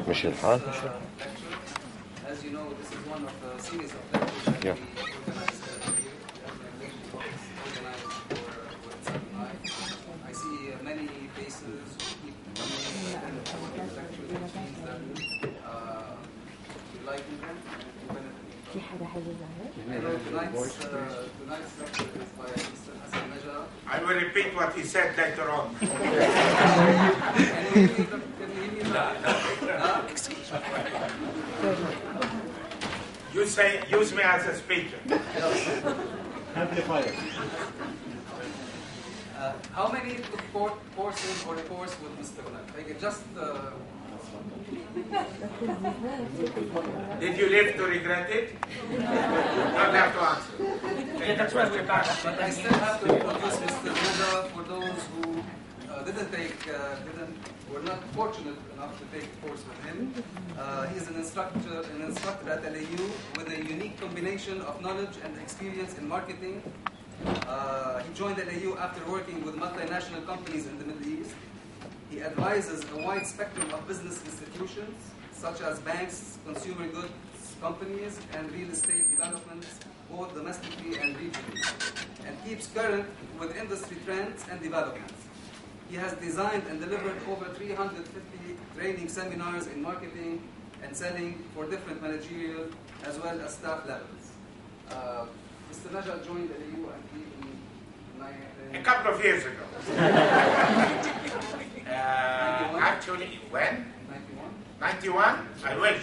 مش الحال. As you know, this is one of the series of lectures that we organized every year, organized for Alumni. I see many faces who keep coming and for the lecture, which means that you like them and you benefit from them. I know tonight's lecture is by Mr. Hassan Naja. I will repeat what he said later on. Can you hear me? You say, use me as a speaker. Amplifier. How many took courses or a course with Mr. Naja? Like just. Did you live to regret it? Don't have to answer. That's why we're back. But I still have to introduce Mr. Naja for those who were not fortunate enough to take the course with him. He's an instructor at LAU with a unique combination of knowledge and experience in marketing. He joined LAU after working with multinational companies in the Middle East. He advises a wide spectrum of business institutions, such as banks, consumer goods companies, and real estate developments, both domestically and regionally, and keeps current with industry trends and developments. He has designed and delivered over 350 training seminars in marketing and selling for different managerial as well as staff levels. Mr. Naja joined the LAU a couple of years ago. Actually, when? 91? I wish.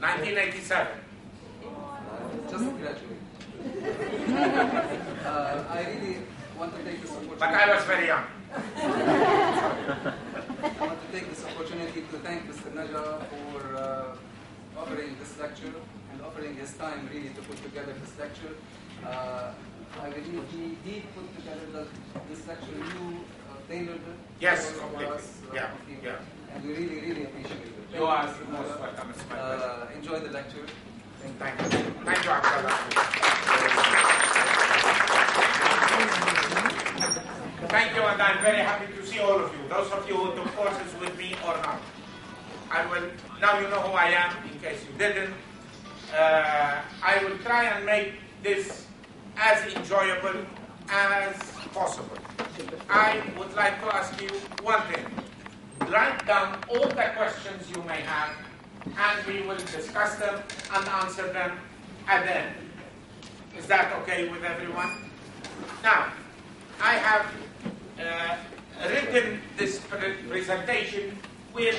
1987. Just graduated. I really want to take this opportunity. But I was very young. I want to take this opportunity to thank Mr. Naja for offering this lecture and offering his time really to put together this lecture. I believe he put together this lecture. You tailored it yes, for completely. us. Yeah. And we really, really appreciate it. You are most welcome. It's my pleasure. Enjoy the lecture. Thank you. Thank you, Abdullah. Thank you, and I'm very happy to see all of you. Those of you who took courses with me or not. Now you know who I am, in case you didn't. I will try and make this as enjoyable as possible. I would like to ask you one thing. Write down all the questions you may have, and we will discuss them and answer them at the end. Is that okay with everyone? Now, I have written this presentation with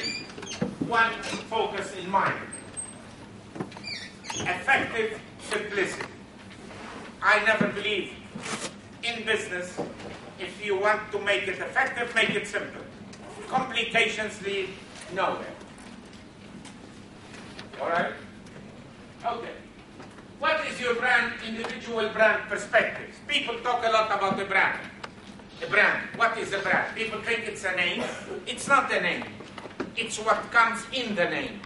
one focus in mind. Effective simplicity. I never believe in business, if you want to make it effective, make it simple. Complications lead nowhere. All right? Okay. What is your individual brand perspectives? People talk a lot about the brand. A brand. What is a brand? People think it's a name. It's not a name. It's what comes in the name.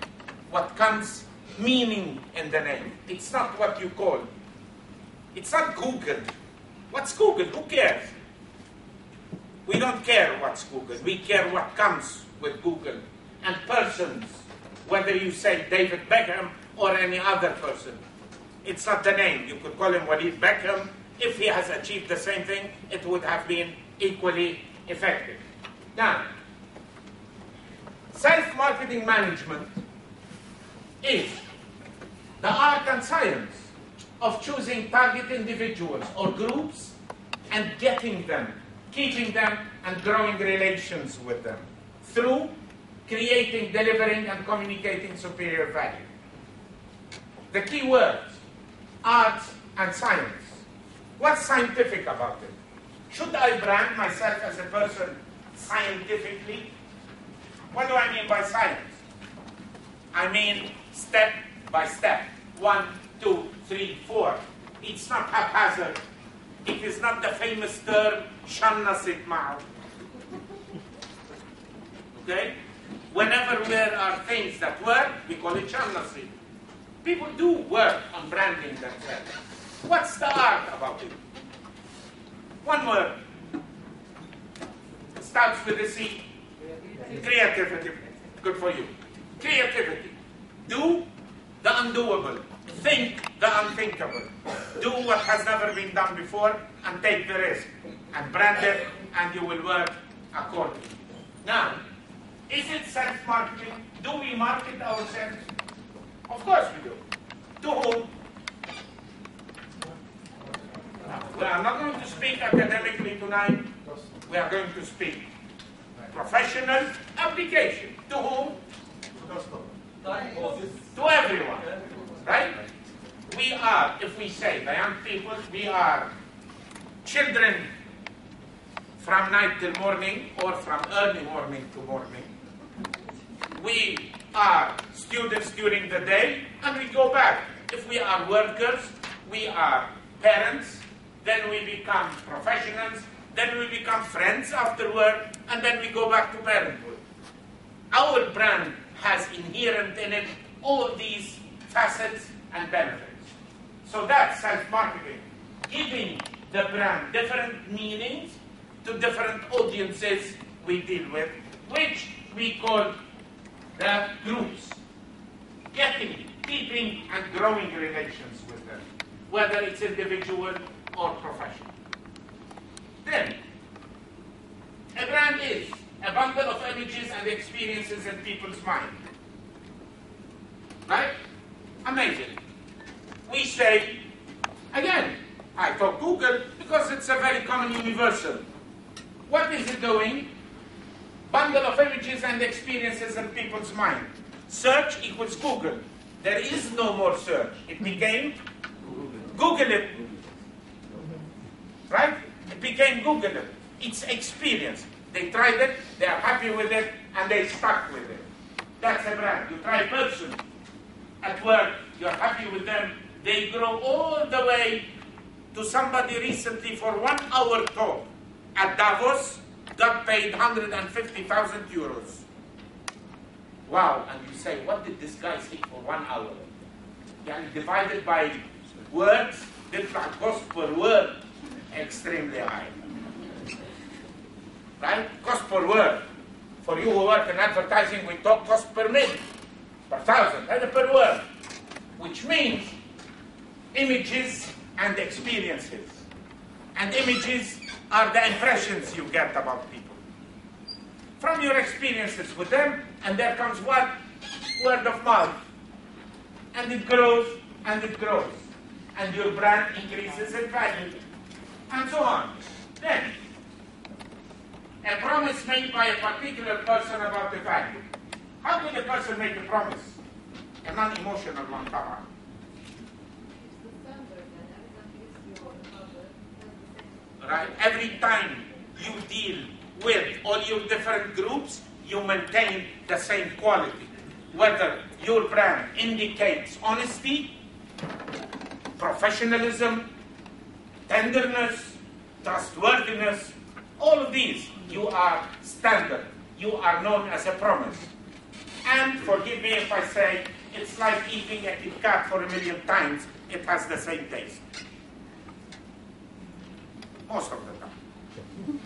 What comes meaning in the name. It's not what you call. It's not Google. What's Google? Who cares? We don't care what's Google. We care what comes with Google. And persons, whether you say David Beckham or any other person. It's not the name. You could call him Walid Beckham. If he has achieved the same thing, it would have been equally effective. Now, self-marketing management is the art and science of choosing target individuals or groups and getting them, keeping them, and growing relations with them through creating, delivering, and communicating superior value. The key words, art and science. What's scientific about it? Should I brand myself as a person scientifically? What do I mean by science? I mean step by step. 1, 2, 3, 4. It's not haphazard. It is not the famous term, shannasit ma'u. Okay? Whenever there are things that work, we call it shannasit. People do work on branding themselves. What's the art about it? One word. It starts with a C. Creativity. Good for you. Creativity. Do the undoable. Think the unthinkable. Do what has never been done before and take the risk. And brand it, and you will work accordingly. Now, is it self-marketing? Do we market ourselves? Of course we do. To whom? We are not going to speak academically tonight. We are going to speak professional application. To whom? To everyone. Right? We are, if we say the young people, we are children from night till morning or from early morning to morning. We are students during the day and we go back. If we are workers, we are parents, then we become professionals, then we become friends after work, and then we go back to parenthood. Our brand has inherent in it all these facets and benefits. So that's self-marketing, giving the brand different meanings to different audiences we deal with, which we call the groups. Getting, keeping, and growing relations with them, whether it's individual or professional. Then, a brand is a bundle of images and experiences in people's mind. Right? Amazing. We say, again, I talk Google because it's a very common universal. What is it doing? Bundle of images and experiences in people's mind. Search equals Google. There is no more search. It became Google it. Right? It became Google it. It's experience. They tried it, they are happy with it, and they stuck with it. That's a brand. You try a person at work, you're happy with them, they grow all the way to somebody recently for 1 hour talk at Davos, got paid 150,000 euros. Wow, and you say, what did this guy say for 1 hour? Yeah, divided by words, the cost per word, extremely high. Right? Cost per word. For you who work in advertising, we talk cost per minute, per thousand, and per word. Which means images and experiences. And images are the impressions you get about people. From your experiences with them, and there comes what? Word of mouth. And it grows, and it grows. And your brand increases in value. And so on. Then, a promise made by a particular person about the value. How can a person make a promise? A non-emotional one, come on. Right? Every time you deal with all your different groups, you maintain the same quality. Whether your brand indicates honesty, professionalism, tenderness, trustworthiness, all of these, you are standard. You are known as a promise. And forgive me if I say, it's like eating a Kit Kat for 1,000,000 times. It has the same taste. Most of the time.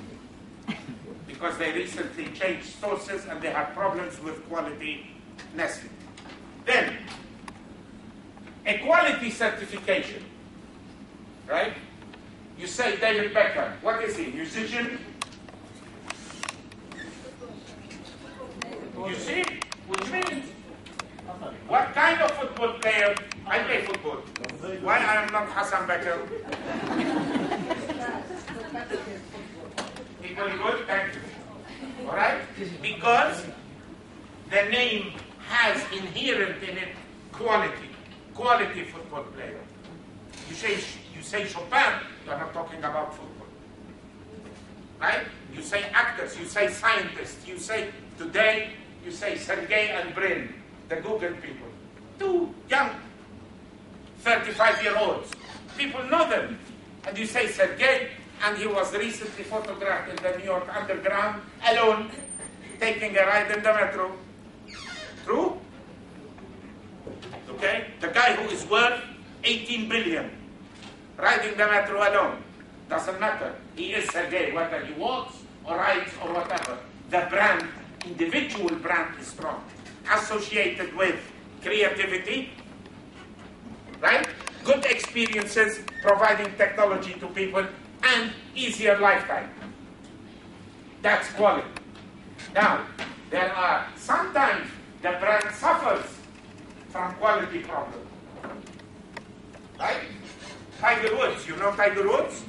Because they recently changed sources and they have problems with quality nesting. Then, a quality certification. Right? You say David Beckham. What is he? Musician? You see? Which means, what kind of football player? I play football. Why I am not Hassan Naja? Equally good? Thank you. Alright? Because the name has inherent in it quality. Quality football player. You say Chopin, you are not talking about football. Right? You say actors, you say scientists, you say today, you say Sergey and Brin, the Google people. 2 young 35-year-olds. People know them. And you say Sergey, and he was recently photographed in the New York Underground, alone, taking a ride in the metro. True? Okay? The guy who is worth 18 billion, riding the metro alone. Doesn't matter. He is Sergey, whether he walks or rides or whatever. The brand, individual brand is strong. associated with creativity, right? Good experiences, providing technology to people, and easier lifetime. That's quality. Now, there are sometimes the brand suffers from quality problems. Right? Tiger Woods, you know Tiger Woods?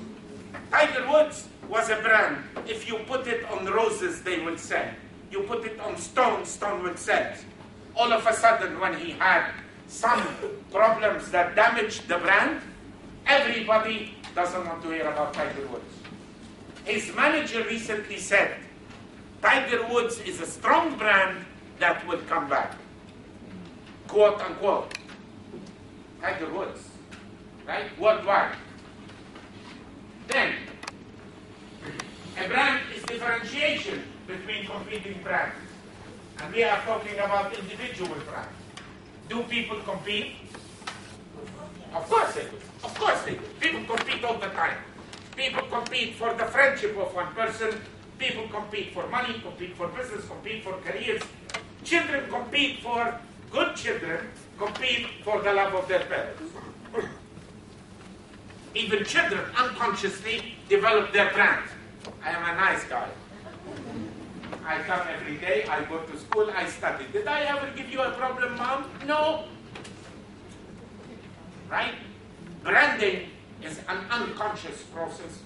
Tiger Woods was a brand. If you put it on roses, they will sell. You put it on stone, stone will sell. All of a sudden, when he had some problems that damaged the brand, everybody doesn't want to hear about Tiger Woods. His manager recently said, Tiger Woods is a strong brand that will come back. Quote unquote. Tiger Woods, right? Worldwide. Then, a brand is differentiation between competing brands. And we are talking about individual brands. Do people compete? Of course they do. Of course they do. People compete all the time. People compete for the friendship of one person. People compete for money, compete for business, compete for careers. Children compete for, good children compete for the love of their parents. Even children unconsciously develop their brands. I am a nice guy. I come every day, I go to school, I study. Did I ever give you a problem, Mom? No. Right? Branding is an unconscious process.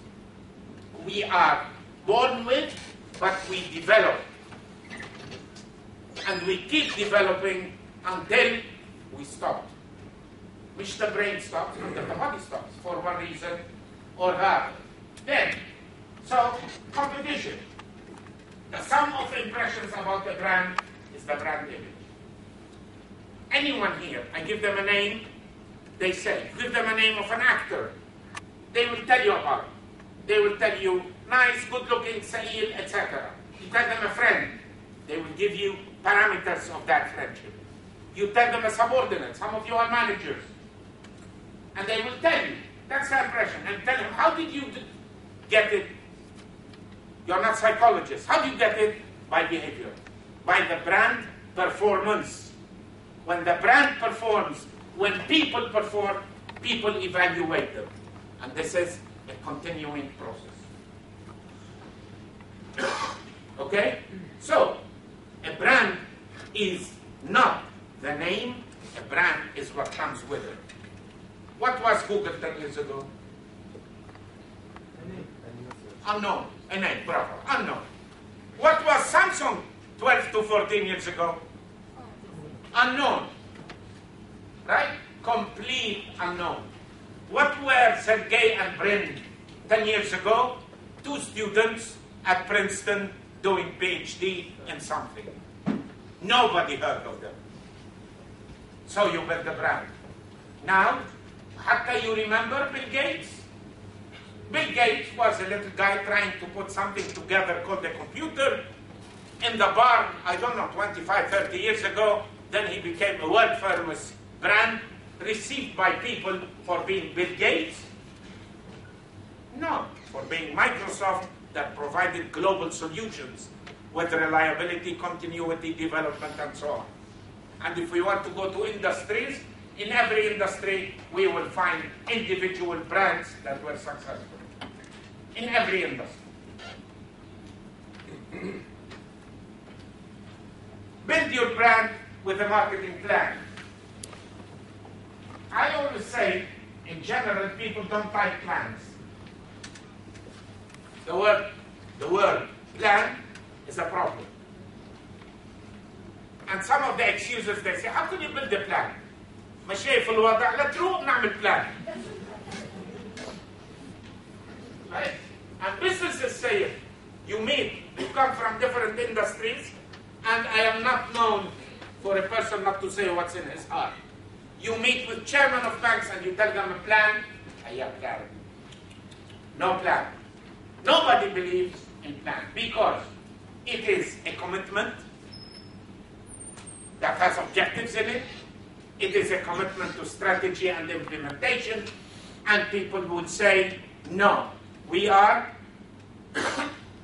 We are born with, but we develop. And we keep developing until we stop. Which the brain stops, and the body stops, for one reason or another. Then, so, competition. The sum of impressions about the brand is the brand image. Anyone here, I give them a name, they say. Give them a name of an actor, they will tell you about it. They will tell you, nice, good-looking, Sa'il, etc. You tell them a friend, they will give you parameters of that friendship. You tell them a subordinate, some of you are managers, and they will tell you, that's the impression, and tell them, how did you get it? You're not psychologists. How do you get it? By behavior. By the brand performance. When the brand performs, when people perform, people evaluate them. And this is a continuing process. Okay? So, a brand is not the name, a brand is what comes with it. What was Google 10 years ago? Unknown. A name, bravo. Unknown. What was Samsung 12 to 14 years ago? Unknown. Right? Complete unknown. What were Sergey and Brin 10 years ago? Two students at Princeton doing PhD in something. Nobody heard of them. So you build the brand. Now, Hatta, you remember Bill Gates? Bill Gates was a little guy trying to put something together called a computer in the barn, I don't know, 25, 30 years ago. Then he became a world famous brand, received by people for being Bill Gates. No, for being Microsoft that provided global solutions with reliability, continuity, development, and so on. And if we want to go to industries, in every industry, we will find individual brands that were successful. In every industry. Build your brand with a marketing plan. I always say, in general, people don't like plans. The word plan is a problem. And some of the excuses they say, how can you build a plan? مشي في الوضع لا تروح نعمل plan. Right? And businesses say it. You come from different industries, and I am not known for a person not to say what's in his heart. You meet with chairman of banks and you tell them a plan, I have plan. No plan. Nobody believes in plan because it is a commitment that has objectives in it. It is a commitment to strategy and implementation, and people would say, no, we are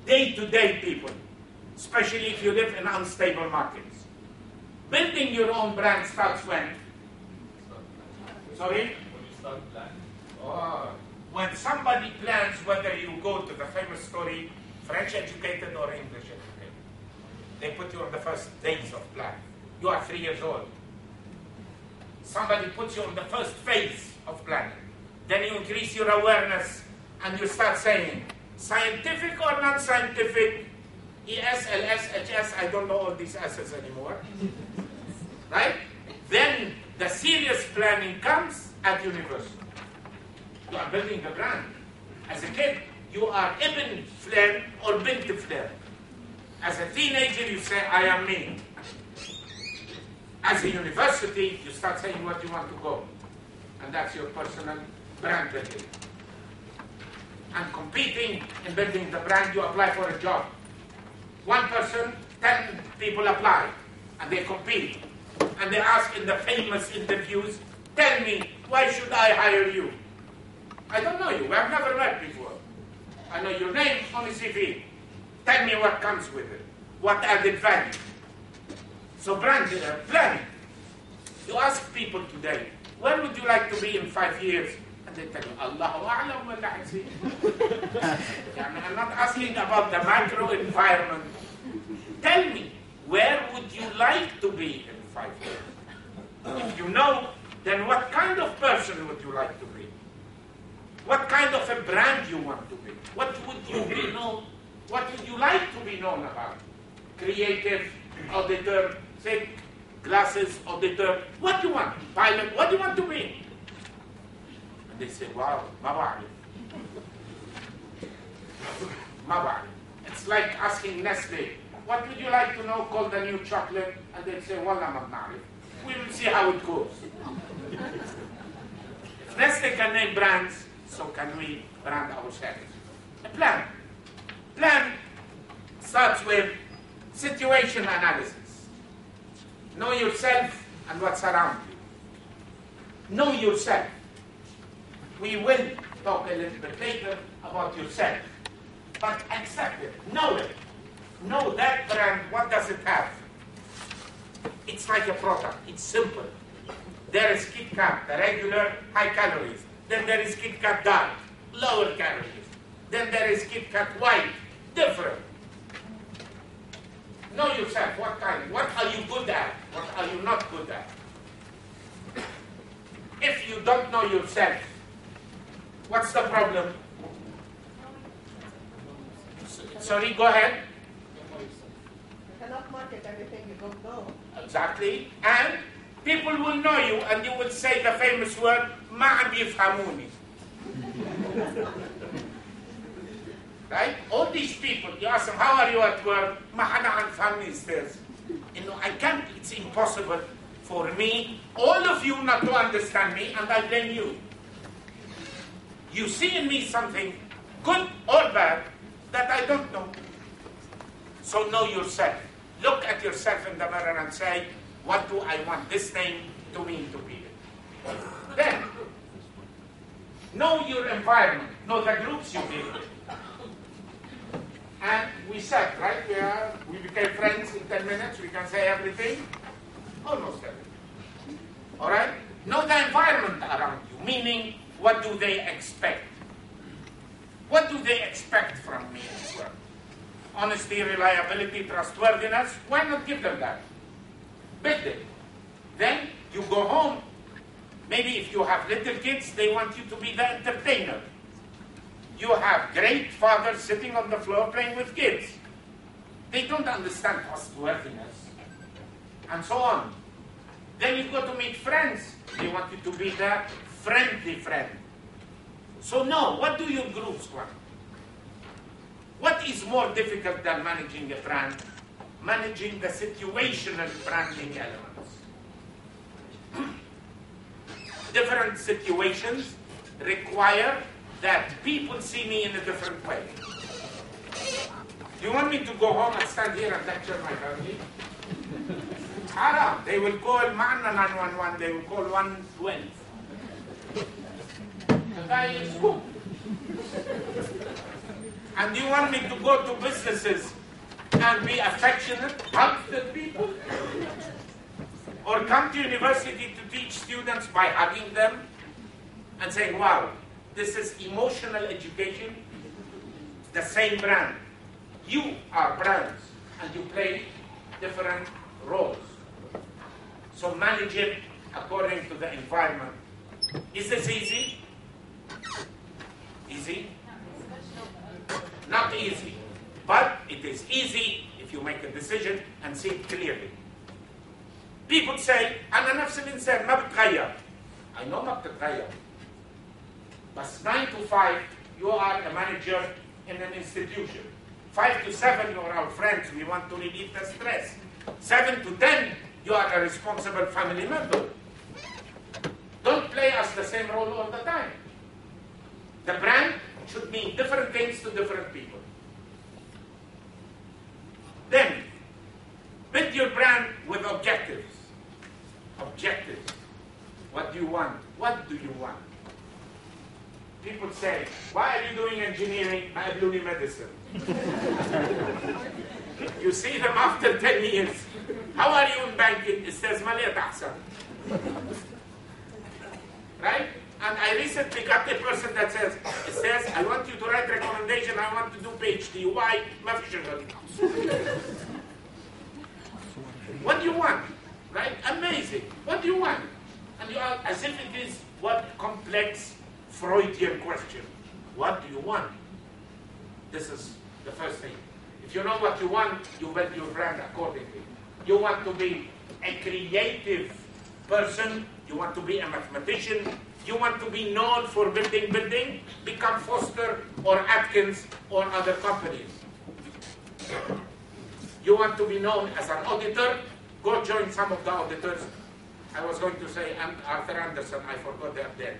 day-to-day people, especially if you live in unstable markets. Building your own brand starts when? Sorry? When you start planning. Oh. When somebody plans whether you go to the famous story, French educated or English educated. They put you on the first days of planning. You are 3 years old. Somebody puts you on the first phase of planning. Then you increase your awareness and you start saying, scientific or non-scientific, ES, LS, HS, I don't know all these S's anymore. Right? Then the serious planning comes at university. You are building the brand. As a kid, you are Ibn Flair or Bint Flair. As a teenager, you say, I am me. As a university, you start saying what you want to go. And that's your personal brand building. And competing in building the brand, you apply for a job. One person, 10 people apply. And they compete. And they ask in the famous interviews, tell me, why should I hire you? I don't know you. We have never met before. I know your name on the CV. Tell me what comes with it. What added value. So brand planning. You ask people today, where would you like to be in 5 years? And they tell you, Allahu A'lam wa la Hasib. I'm not asking about the macro environment. Tell me, where would you like to be in 5 years? If you know, then what kind of person would you like to be? What kind of a brand you want to be? What would you be known? What would you like to be known about? Creative, auditor, thick, glasses, auditor. What do you want? Pilot, what do you want to be? And they say, wow, ma ba'rif. Ma ba'rif. It's like asking Nestle, what would you like to know called the new chocolate? And they say, wallah ma ba'rif. We will see how it goes. If Nestle can name brands, so can we brand ourselves. A plan. Plan starts with situation analysis. Know yourself and what's around you. Know yourself. We will talk a little bit later about yourself. But accept it. Know it. Know that brand, what does it have? It's like a product. It's simple. There is Kit Kat, the regular, high calories. Then there is Kit Kat Dark, lower calories. Then there is Kit Kat White, different. Know yourself, what kind, what are you good at, what are you not good at. If you don't know yourself, what's the problem? Sorry, go ahead. You cannot market everything you don't know. Exactly. And people will know you and you will say the famous word, ما عم يفهموني. Right? All these people, you ask them, how are you at work? ما حدا عم يفهمني says. You know, I can't, it's impossible for me, all of you not to understand me, and I blame you. You see in me something, good or bad, that I don't know. So know yourself. Look at yourself in the mirror and say, what do I want this name to mean to people? Then, know your environment. Know the groups you deal with. And we said, right, we became friends in 10 minutes. We can say everything. Almost everything. All right? Know the environment around you. Meaning, what do they expect? What do they expect from me as well? Honesty, reliability, trustworthiness. Why not give them that? Build it. Then you go home. Maybe if you have little kids, they want you to be the entertainer. You have great fathers sitting on the floor playing with kids. They don't understand trustworthiness. And so on. Then you go to meet friends. They want you to be the friendly friend. So no, what do your groups want? What is more difficult than managing a brand? Managing the situational branding elements. Different situations require that people see me in a different way. Do you want me to go home and stand here and lecture my family? Haram. They will call Ma'na 911, they will call 112. The guy is who? And you want me to go to businesses and be affectionate, hug the people? Or come to university to teach students by hugging them and saying, wow, this is emotional education, the same brand. You are brands and you play different roles. So manage it according to the environment. Is this easy? Easy? Not easy. But it is easy if you make a decision and see it clearly. People say, أنا نفس الإنسان ما بتغير. I know ما بتتغير. But 9 to 5, you are a manager in an institution. 5 to 7, you are our friends. We want to relieve the stress. 7 to 10, you are a responsible family member. Don't play us the same role all the time. The brand should mean different things to different people. Then, build your brand with objectives. Objectives. What do you want? What do you want? People say, why are you doing engineering? I am doing medicine. You see them after 10 years. How are you in banking? It says, Malia Tahsan. Right? And I recently got a person that says, I want you to write recommendation, I want to do PhD. Why? What do you want? Right? Amazing. What do you want? And you are as if it is what complex Freudian question. What do you want? This is the first thing. If you know what you want, you build your brand accordingly. You want to be a creative person, you want to be a mathematician, you want to be known for building, become Foster or Atkins or other companies. You want to be known as an auditor, go join some of the auditors. I was going to say Arthur Anderson, I forgot they're dead.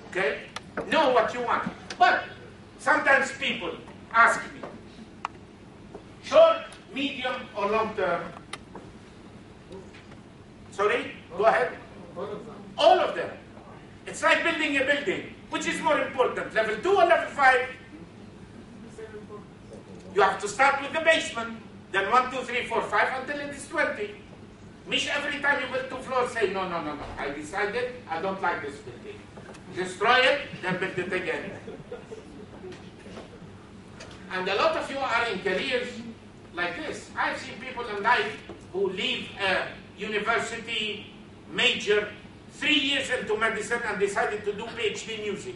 Okay? Know what you want. But sometimes people ask me, short, medium, or long term? Sorry? Go ahead. All of them. It's like building a building. Which is more important, level 2 or level 5? You have to start with the basement, then 1, 2, 3, 4, 5 until it is 20. Mish every time you build 2 floors, say, no. I decided I don't like this building. Destroy it, then build it again. And a lot of you are in careers like this. I've seen people in life who leave a university major 3 years into medicine and decided to do PhD music.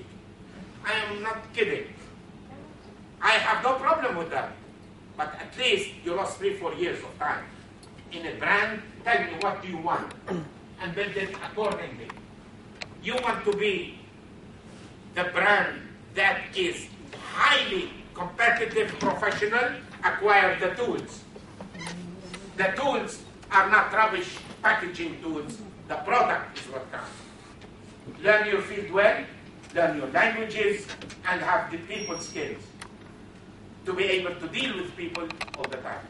I am not kidding. I have no problem with that. But at least you lost 3-4 years of time. In a brand, tell me what do you want and build it accordingly. You want to be the brand that is highly competitive, professional, acquire the tools. The tools are not rubbish packaging tools. The product is what counts. Learn your field well, learn your languages, and have the people skills to be able to deal with people all the time.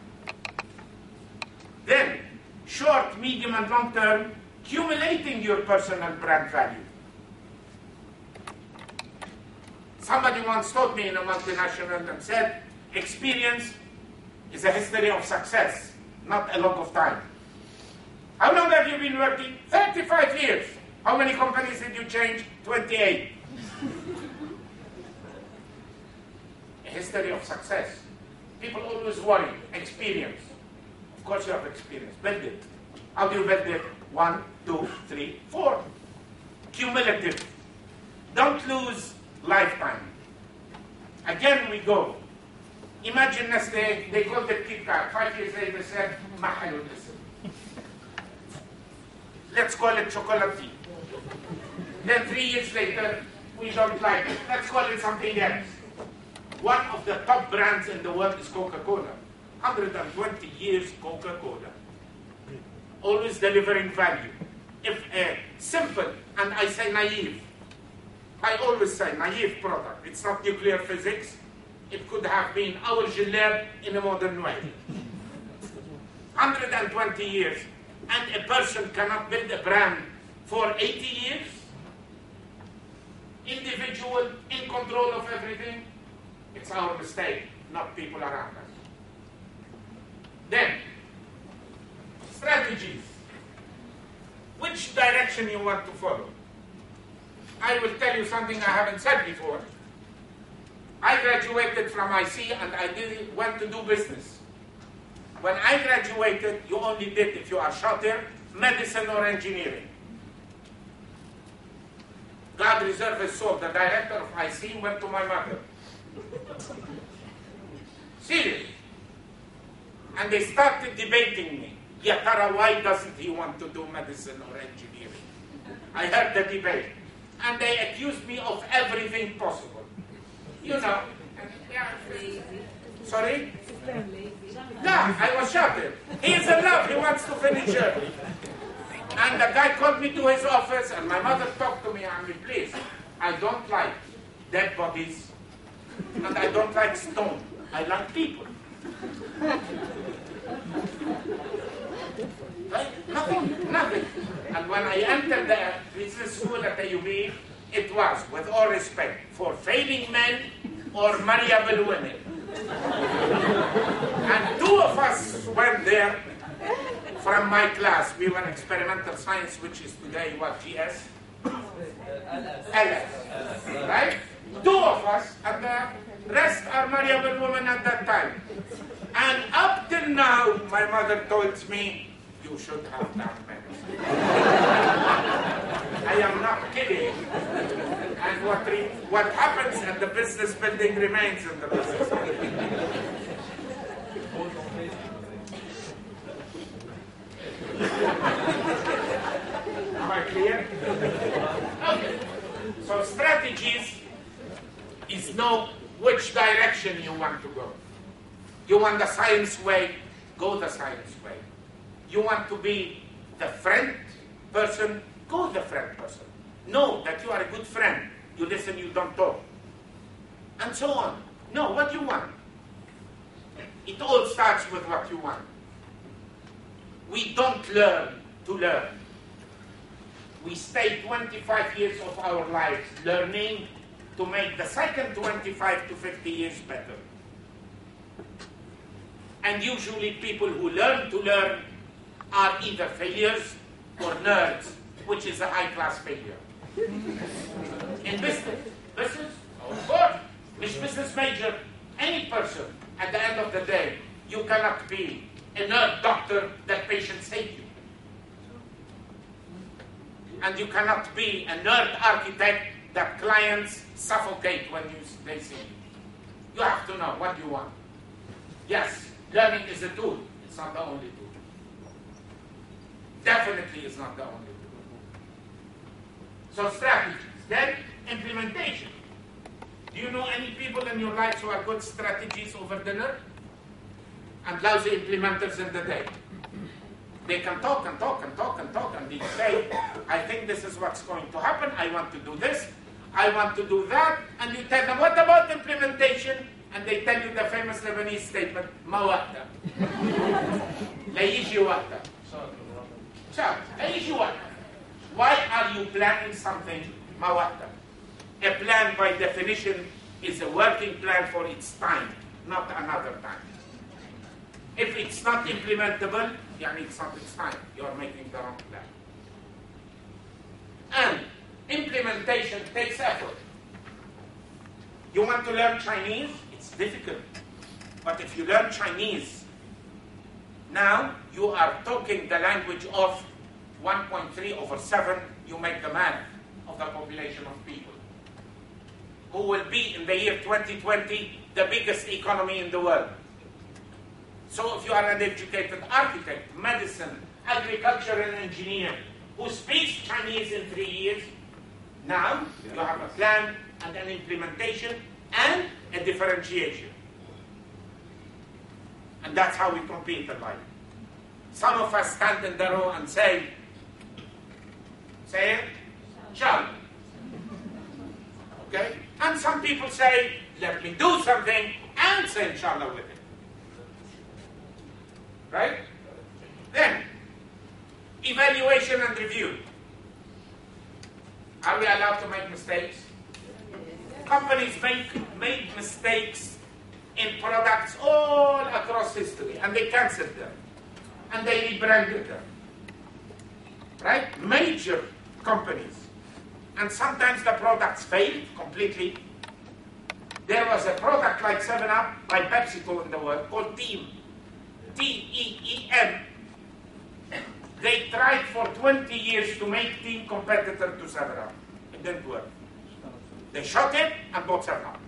Then, short, medium, and long term, accumulating your personal brand value. Somebody once told me in a multinational and said, experience is a history of success, not a log of time. How long have you been working? 35 years. How many companies did you change? 28. A history of success. People always worry. Experience. Of course you have experience. Build it. How do you build it? 1, 2, 3, 4. Cumulative. Don't lose lifetime. Again we go. Imagine Nestle, they called it Kit Kat. 5 years later said, ما حلو الاسم. Let's call it chocolatey. Then 3 years later, we don't like it. Let's call it something else. One of the top brands in the world is Coca-Cola. 120 years Coca-Cola. Always delivering value. If a simple, and I say naive, I always say naive product. It's not nuclear physics. It could have been our Gillette in a modern way. 120 years. And a person cannot build a brand for 80 years? Individual, in control of everything? It's our mistake, not people around us. Then, strategies. Which direction you want to follow? I will tell you something I haven't said before. I graduated from IC and I went to do business. When I graduated, you only did, if you are shatir, medicine or engineering. God reserve his soul, the director of IC went to my mother. Serious. And they started debating me. Ya tara, why doesn't he want to do medicine or engineering? I heard the debate. And they accused me of everything possible. You know. Sorry? Yeah, I was shouting. He is in love, he wants to finish early. And the guy called me to his office, and my mother talked to me, I mean, please, I don't like dead bodies, and I don't like stone. I like people. Right? Nothing. And when I entered the business school at AUB, it was, with all respect, for failing men or marriable women. And two of us went there from my class. We were experimental science, which is today what, GS? LS. Right? Two of us, and the rest are marriable women at that time. And up till now, my mother told me, you should have done medicine. I am not kidding. And what happens at the business building remains in the business building. Am I clear? Okay. So strategies is know which direction you want to go. You want the science way, go the science way. You want to be the friend person, go the friend person. Know that you are a good friend. You listen, you don't talk. And so on. Know what you want. It all starts with what you want. We don't learn to learn. We stay 25 years of our lives learning to make the second 25 to 50 years better. And usually people who learn to learn are either failures or nerds, which is a high-class failure. In business, of course, which business major, any person, at the end of the day, you cannot be a nerd doctor that patients hate you. And you cannot be a nerd architect that clients suffocate when they see you. You have to know what you want. Yes, learning is a tool. It's not the only tool. Definitely is not the only tool. So strategies. Then implementation. Do you know any people in your lives who are good strategies over dinner? And lousy implementers in the day? They can talk and talk and talk and talk and they say, I think this is what's going to happen, I want to do this, I want to do that, and you tell them, what about implementation? And they tell you the famous Lebanese statement, ma waqta. La yiji waqta. Why are you planning something, ma waqta? A plan by definition is a working plan for its time, not another time. If it's not implementable, it's not its time. You're making the wrong plan. And implementation takes effort. You want to learn Chinese? It's difficult. But if you learn Chinese, now you are talking the language of 1.3/7, you make the math of the population of people, who will be in the year 2020 the biggest economy in the world. So if you are an educated architect, medicine, agriculture and engineer who speaks Chinese in 3 years, now you have a plan and an implementation and a differentiation. And that's how we compete in life. Some of us stand in the row and say it, Shall. Okay? And some people say, let me do something and say inshallah with it. Right? Then, evaluation and review. Are we allowed to make mistakes? Companies made mistakes in products all across history, and they canceled them, and they rebranded them, right? Major companies. And sometimes the products failed completely. There was a product like 7-Up by PepsiCo in the world called Team. T-E-E-M. They tried for 20 years to make Team competitor to 7-Up. It didn't work. They shot it and bought 7-Up.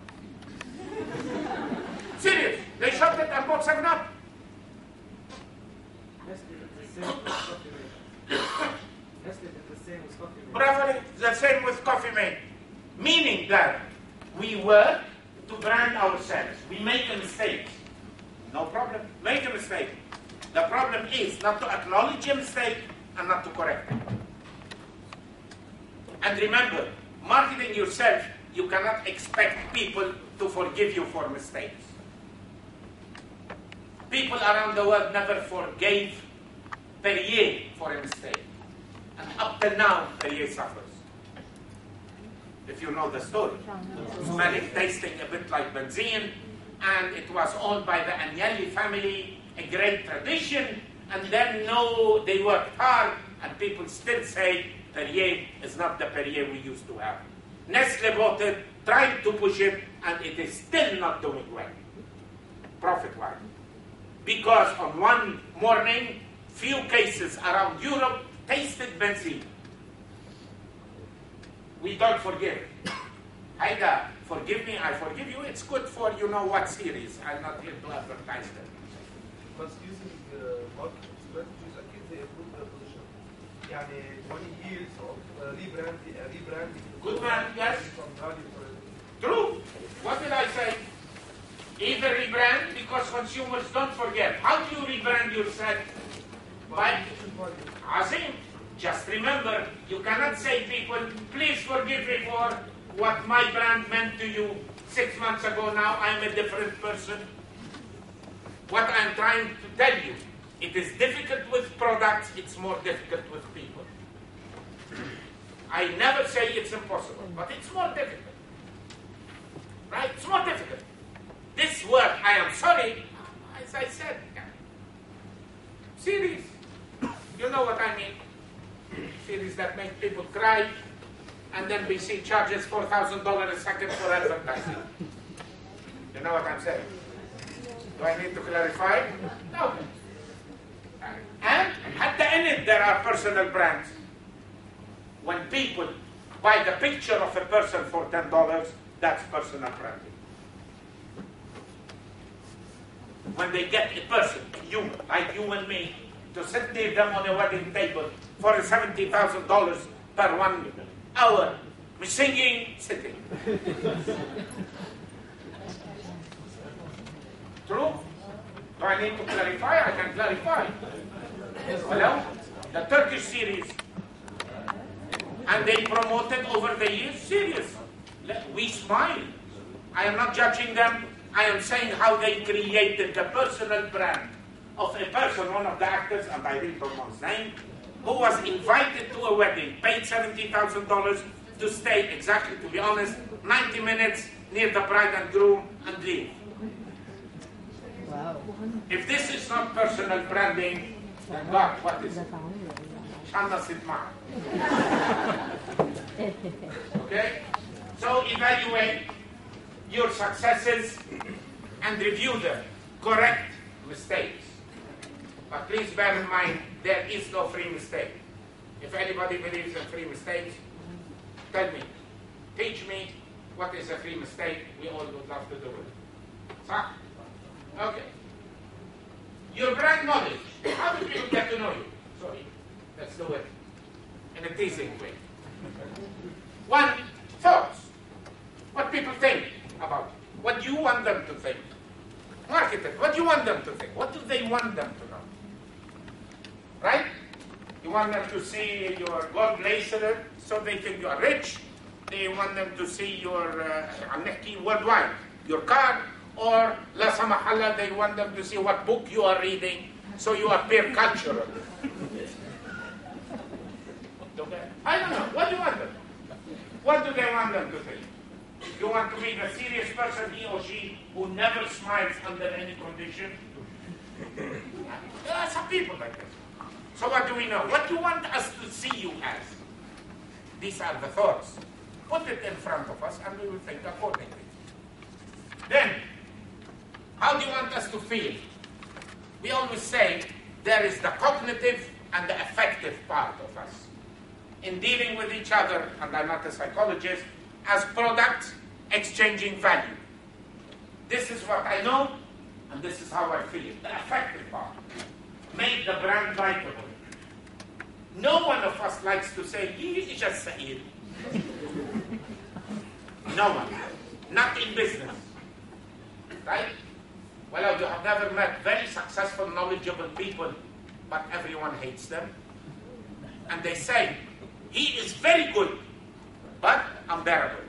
Serious. They shot it and bought 7-Up. Bravo, the same with Coffee Mate. Meaning that we work to brand ourselves. We make a mistake. No problem. Make a mistake. The problem is not to acknowledge a mistake and not to correct it. And remember, marketing yourself, you cannot expect people to forgive you for mistakes. People around the world never forgave Perrier for a mistake. And up till now, Perrier suffers. If you know the story. Smelling, tasting a bit like benzene, and it was owned by the Agnelli family, a great tradition, and then no, they worked hard, and people still say Perrier is not the Perrier we used to have. Nestle bought it, tried to push it, and it is still not doing well, profit-wise. Because on one morning, few cases around Europe tasted benzene. We don't forgive. Haida, forgive me, I forgive you. It's good for you know what series. I'm not here to advertise them. But using marketing strategies, أكيد they improve their position. يعني 20 years of rebranding. Good man, yes. True. What did I say? Either rebrand because consumers don't forget. How do you rebrand yourself? By Azim. Just remember, you cannot say people, please forgive me for what my brand meant to you 6 months ago. Now I'm a different person. What I'm trying to tell you, it is difficult with products, it's more difficult with people. I never say it's impossible, but it's more difficult. Right? It's more difficult. This word, I am sorry, as I said, series. You know what I mean? Series that make people cry, and then BC charges $4,000 a second for advertising. You know what I'm saying? Do I need to clarify? No. And at the end, there are personal brands. When people buy the picture of a person for $10, that's personal branding. When they get a person, a human, like you and me, to sit near them on a wedding table for $70,000 per 1 hour, singing, sitting. True? Do I need to clarify? I can clarify. Hello? The Turkish series. And they promoted over the years, serious. We smile. I am not judging them. I am saying how they created the personal brand of a person, one of the actors, and I really don't know his name, who was invited to a wedding, paid $70,000 to stay, exactly, to be honest, 90 minutes near the bride and groom and leave. Wow. If this is not personal branding, then God, what is it? Shana Sidma. Okay? So evaluate your successes and review them. Correct mistakes. But please bear in mind, there is no free mistake. If anybody believes in free mistakes, tell me. Teach me what is a free mistake. We all would love to do it. So, okay. Your brand knowledge. How do people get to know you? Sorry. Let's do it in a teasing way. One, thoughts. What people think about you. What do you want them to think? Market it. What do you want them to think? What do they want them to know? Right? You want them to see your gold bracelet so they think you are rich. They want them to see your worldwide, your car, or la samahala, they want them to see what book you are reading so you appear cultural. Okay? I don't know. What do you want them? What do they want them to think? You want to be the serious person, he or she, who never smiles under any condition? There are some people like this. So what do we know? What do you want us to see you as? These are the thoughts. Put it in front of us and we will think accordingly. Then, how do you want us to feel? We always say there is the cognitive and the affective part of us. In dealing with each other, and I'm not a psychologist, as products exchanging value. This is what I know, and this is how I feel. The affective part. Make the brand likable. No one of us likes to say, he is just Sa'id. No one. Not in business. Right? Well, you have never met very successful, knowledgeable people, but everyone hates them. And they say, he is very good, but unbearable.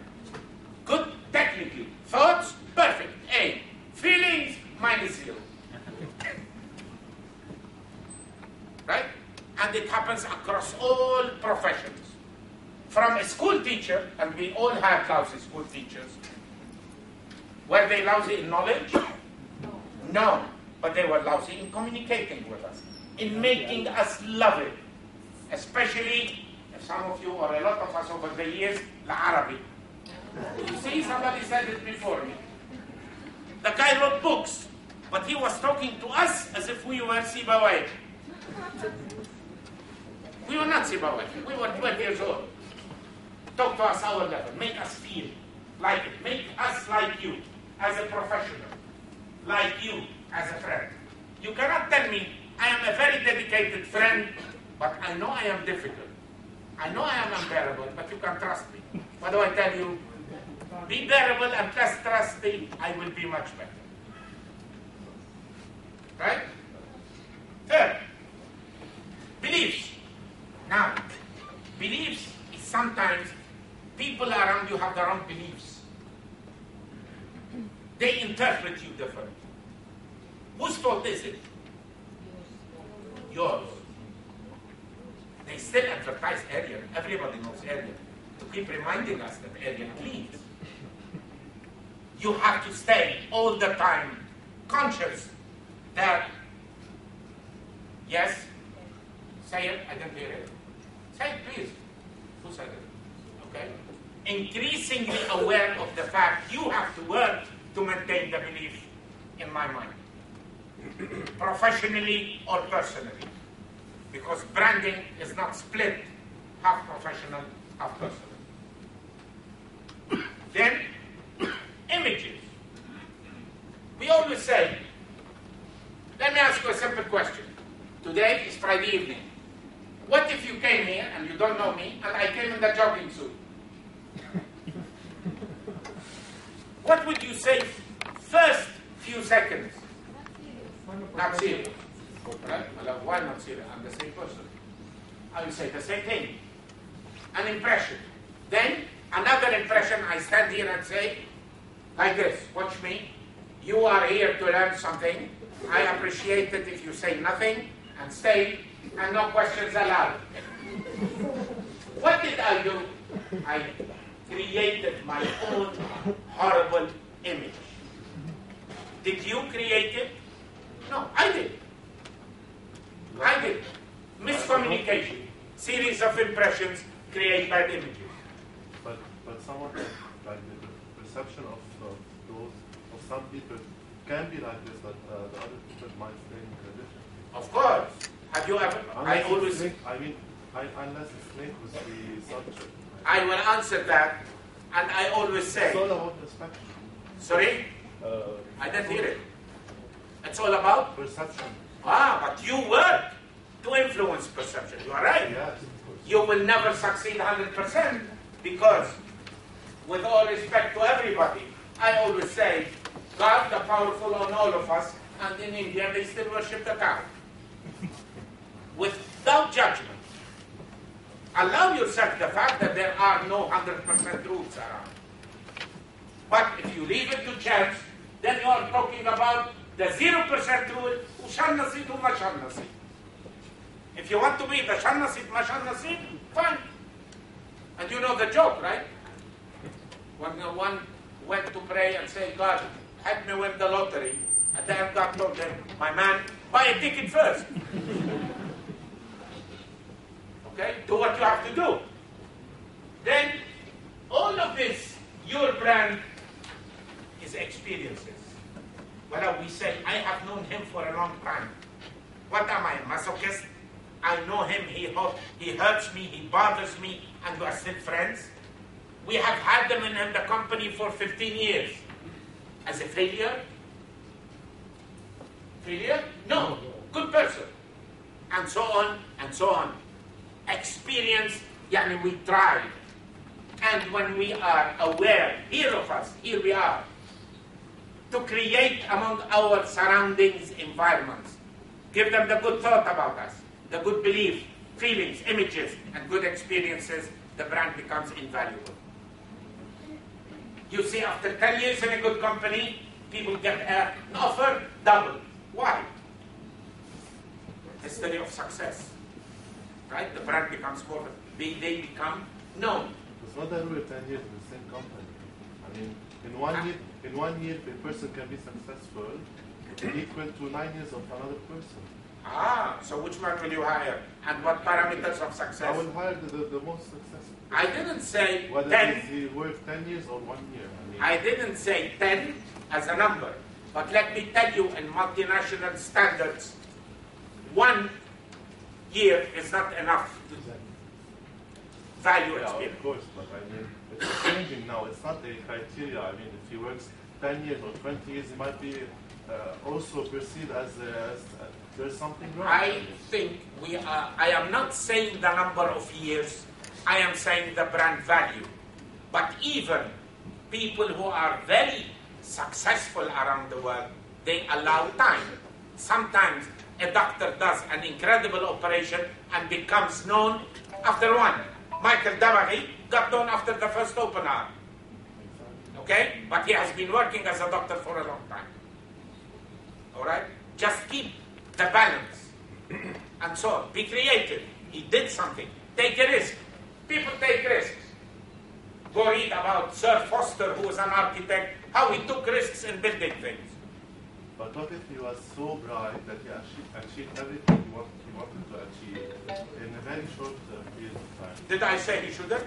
Good technically. Thoughts, perfect. A. Feelings, -0. Right? And it happens across all professions. From a school teacher, and we all have lousy school teachers. Were they lousy in knowledge? No. But they were lousy in communicating with us, in making us love it. Especially, some of you, or a lot of us over the years, Arabic. You see, somebody said it before me. The guy wrote books, but he was talking to us as if we were Sibawai. We were not Sibawai. We were 12 years old. Talk to us our level. Make us feel like it. Make us like you as a professional. Like you as a friend. You cannot tell me, I am a very dedicated friend, but I know I am difficult. I know I am unbearable, but you can trust me. What do I tell you? Be bearable and less trusty, I will be much better. Right? Third, beliefs. Now, beliefs is sometimes people around you have their own beliefs. They interpret you differently. Whose fault is it? Yours. They still advertise Ariel. Everybody knows Ariel. To keep reminding us that Ariel cleans. You have to stay all the time conscious that, yes, say it, I didn't hear it. Say it, please. Who said it? Okay. Increasingly aware of the fact you have to work to maintain the belief in my mind. Professionally or personally. Because branding is not split, half professional, half personal. Then, images. We always say, let me ask you a simple question. Today is Friday evening. What if you came here and you don't know me and I came in the jogging suit? What would you say first few seconds? Not serious. Right? Why not serious? I'm the same person. I will say the same thing. An impression. Then, another impression, I stand here and say, like this, watch me. You are here to learn something. I appreciate it if you say nothing and stay, and no questions allowed. What did I do? I created my own horrible image. Did you create it? No, I did. I did. Miscommunication. Series of impressions create bad images. But somewhat like the perception of those of some people can be like this, but the other people might think different. Of course. Have you ever? Unless it's linked with the subject. I will answer that, and I always say. It's all about perception. Sorry? I didn't hear it. It's all about perception. But you work to influence perception. You are right. Yes. You will never succeed 100% because, with all respect to everybody, I always say, God the powerful on all of us, and in India they still worship the cow. Without judgment. Allow yourself the fact that there are no 100% truths around. But if you leave it to chance, then you are talking about the 0% rule, وشان نصيب وما شان نصيب. If you want to be the شان نصيب ما شان نصيب, fine. And you know the joke, right? When one went to pray and say, God, help me win the lottery. And then God told him, my man, buy a ticket first. Okay? Do what you have to do. Then, all of this, your brand is experiences. Well, we say, I have known him for a long time. What am I, a masochist? I know him, he hurts me, he bothers me, and we are still friends. We have had them in the company for 15 years. As a failure? Failure? No. Good person. And so on, and so on. Experience, yani we try. And when we are aware, here of us, here we are, to create among our surroundings environments. Give them the good thought about us, the good belief, feelings, images, and good experiences, the brand becomes invaluable. You see, after 10 years in a good company, people get an offer double. Why? History of success. Right? The brand becomes more, they become known. It's not that we're 10 years in the same company. I mean, in one year, a person can be successful equal to 9 years of another person. So which one will you hire? And what parameters of success? I will hire the most successful. I didn't say whether 10. he worked 10 years or 1 year. I didn't say 10 as a number. But let me tell you, in multinational standards, 1 year is not enough to value experience. Of course, but I mean, it's changing now. It's not a criteria. I mean, if he works 10 years or 20 years, he might be also perceived as there's something wrong. I think I am not saying the number of years, I am saying the brand value. But even people who are very successful around the world, they allow time. Sometimes a doctor does an incredible operation and becomes known after one. Michael Dabaghi got known after the first open arm. Okay? But he has been working as a doctor for a long time. All right? Just keep the balance. And so on. Be creative. He did something. Take a risk. People take risks. Go read about Sir Foster, who was an architect, how he took risks in building things. But what if he was so bright that he achieved everything he wanted to achieve in a very short period of time? Did I say he shouldn't?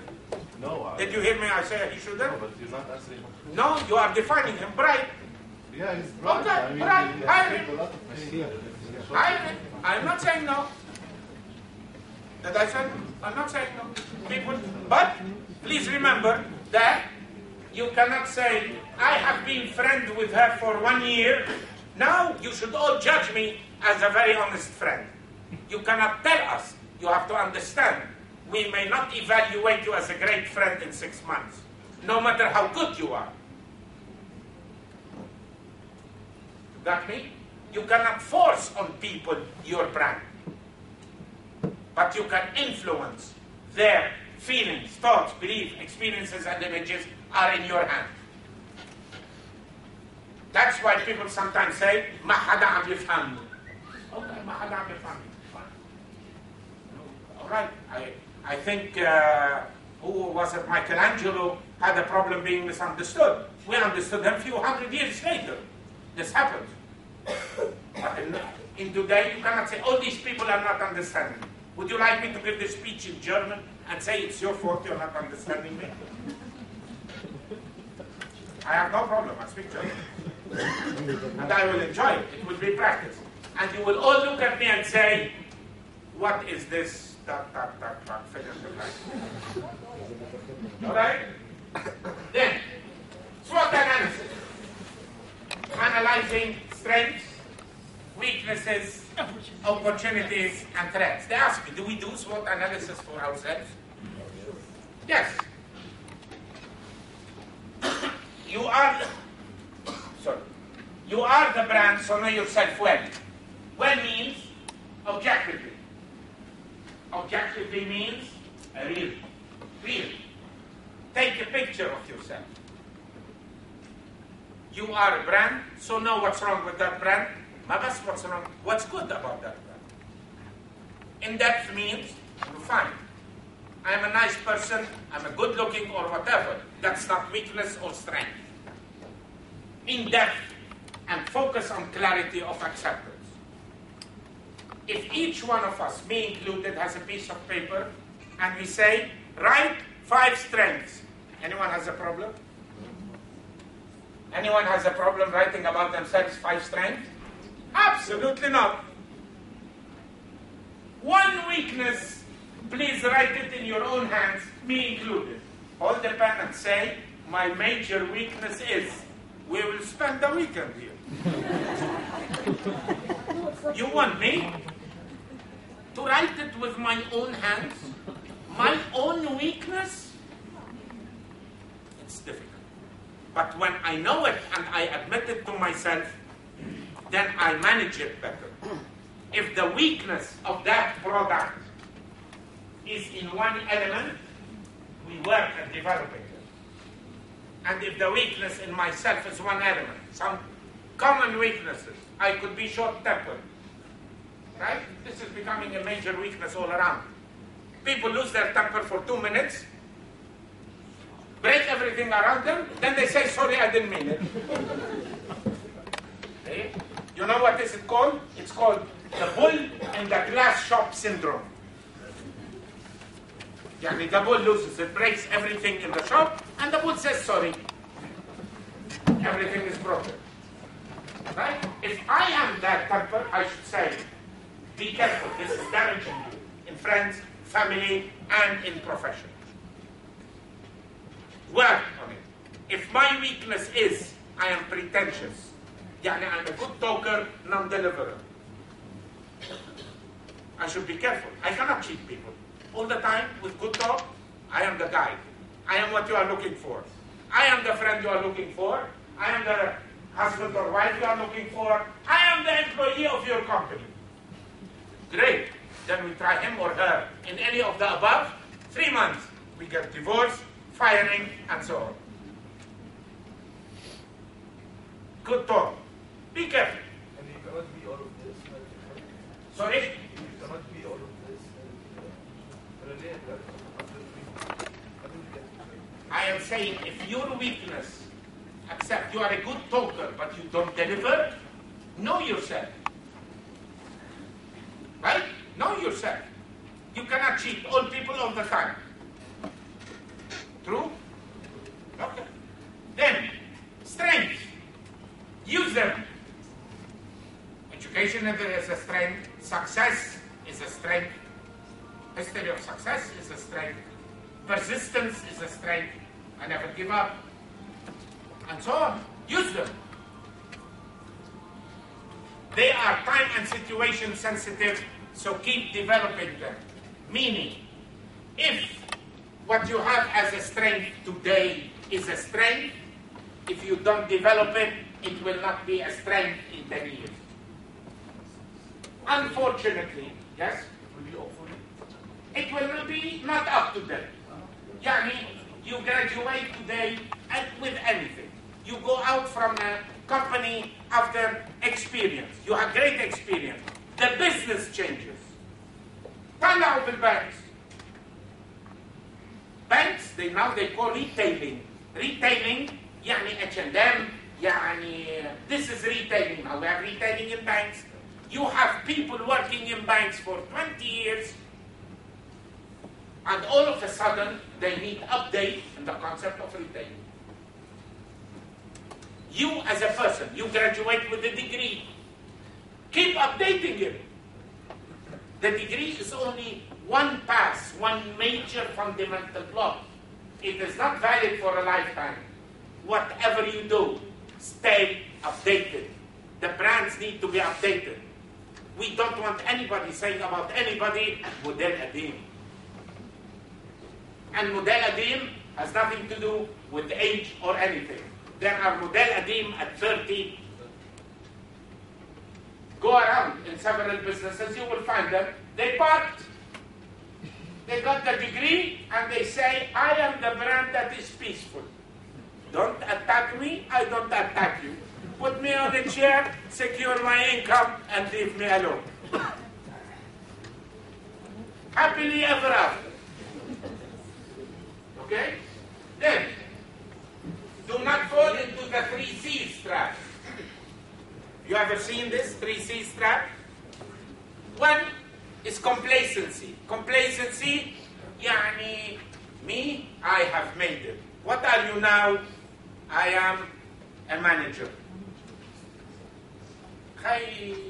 No. Did you hear me? I say he shouldn't? No, but you're not answering my question. No, you are defining him bright. Yeah, he's bright. Okay, I mean, bright. he Hire achieved him. a lot of things in a short Hire period. him. I'm not saying no. Did I say? I'm not saying no. People, but please remember that you cannot say, I have been friend with her for 1 year. Now you should all judge me as a very honest friend. You cannot tell us. You have to understand. We may not evaluate you as a great friend in 6 months, no matter how good you are. You got me? You cannot force on people your brand. But you can influence their feelings, thoughts, beliefs, experiences, and images are in your hand. That's why people sometimes say, "Ma hada am yafhamni." Okay, ma hada am yafhamni. Fine. All right. I think who was it? Michelangelo had a problem being misunderstood. We understood him a few hundred years later. This happened. But in today, you cannot say, "All these people are not understanding me." Would you like me to give this speech in German and say it's your fault you're not understanding me? I have no problem. I speak German. And I will enjoy it. It will be practice. And you will all look at me and say, what is this? Fill in the blank. All right? Then, SWOT analysis. Analyzing strengths, weaknesses, opportunities, and threats. They ask me, do we do SWOT analysis for ourselves? Yes. You are the brand, so know yourself well. Well means objectively. Objectively means real. Real. Take a picture of yourself. You are a brand, so know what's wrong with that brand. Mas what's wrong? What's good about that brand? In-depth means, fine. I'm a nice person, I'm a good looking or whatever. That's not weakness or strength. In-depth and focus on clarity of acceptance. if each one of us, me included, has a piece of paper and we say, write 5 strengths. Anyone has a problem? Anyone has a problem writing about themselves 5 strengths? Absolutely not. 1 weakness, please write it in your own hands, me included. Hold the pen and say, my major weakness is, we will spend the weekend here. You want me to write it with my own hands? My own weakness? It's difficult. But when I know it and I admit it to myself, then I manage it better. If the weakness of that product is in one element, we work at developing it. And if the weakness in myself is one element, some common weaknesses, I could be short-tempered. Right? This is becoming a major weakness all around. People lose their temper for 2 minutes, break everything around them, then they say, sorry, I didn't mean it. Okay? You know what is it called? It's called the bull in the glass shop syndrome. Yani the bull loses, it breaks everything in the shop, and the bull says sorry. Everything is broken. Right? If I am that temper, I should say, be careful, this is damaging you in friends, family, and in profession. Work on it. If my weakness is I am pretentious, yani I'm a good talker, non-deliverer, I should be careful. I cannot cheat people. All the time, with good talk, I am the guy. I am what you are looking for. I am the friend you are looking for. I am the husband or wife you are looking for. I am the employee of your company. Great. Then we try him or her in any of the above. 3 months. We get divorce, firing, and so on. Good talk. Be careful. And you cannot be all of this. Sorry? You cannot be all of this. I am saying if your weakness, accept you are a good talker, but you don't deliver, know yourself. Right? Know yourself. You cannot cheat all people all the time. True? Okay. Then, strengths. Use them. Education is a strength. Success is a strength. History of success is a strength. Persistence is a strength. I never give up. And so on. Use them. They are time and situation sensitive, so keep developing them. Meaning, if what you have as a strength today is a strength, if you don't develop it, it will not be a strength in 10 years. Unfortunately, yes? It will be not up to them. Yani, you graduate today with anything. You go out from a company after experience. You have great experience. The business changes. طلعوا بالbanks. Banks, they call retailing. Retailing, يعني H&M, يعني this is retailing. Now we have retailing in banks. You have people working in banks for 20 years, and all of a sudden they need update in the concept of retailing. You as a person, you graduate with a degree. Keep updating it. The degree is only one pass, one major fundamental block. It is not valid for a lifetime. Whatever you do, stay updated. The brands need to be updated. We don't want anybody saying about anybody, Model Adim. And Model Adim has nothing to do with age or anything. There are Model Adim at 30. Go around in several businesses, you will find them. They parked. They got the degree and they say, I am the brand that is peaceful. Don't attack me, I don't attack you. Put me on a chair, secure my income, and leave me alone. Happily ever after. Okay? Then, do not fall into the 3 C's trap. You ever seen this 3 C's trap? One is complacency. Complacency, يعني me, I have made it. What are you now? I am a manager. I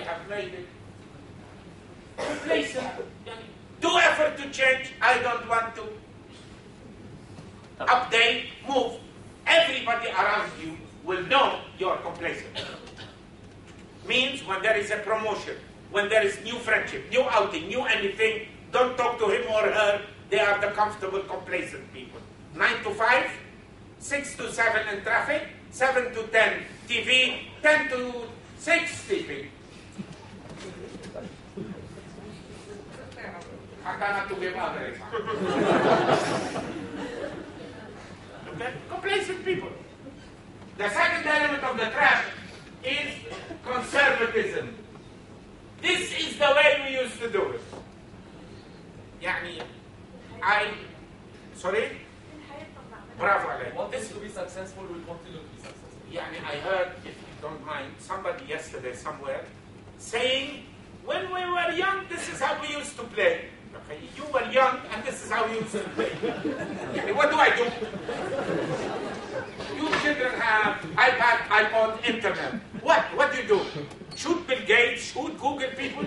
have made it. Complacent. Do effort to change. I don't want to. Update, move. Everybody around you will know you're complacent. Means when there is a promotion, when there is new friendship, new outing, new anything, don't talk to him or her. They are the comfortable, complacent people. 9 to 5, 6 to 7 in traffic, 7 to 10 TV, 10 to 6 sleeping. I cannot to give others. Okay? Complacent people. The second element of the trap is conservatism. This is the way we used to do it. يعني sorry? Bravo عليك. What is to be successful will continue to be successful. يعني I heard, if you don't mind, somebody yesterday somewhere saying, when we were young, this is how we used to play. Okay, you were young, and this is how you used to play. What do I do? You children have iPad, iPod, internet. What do you do? Shoot Bill Gates, shoot Google people?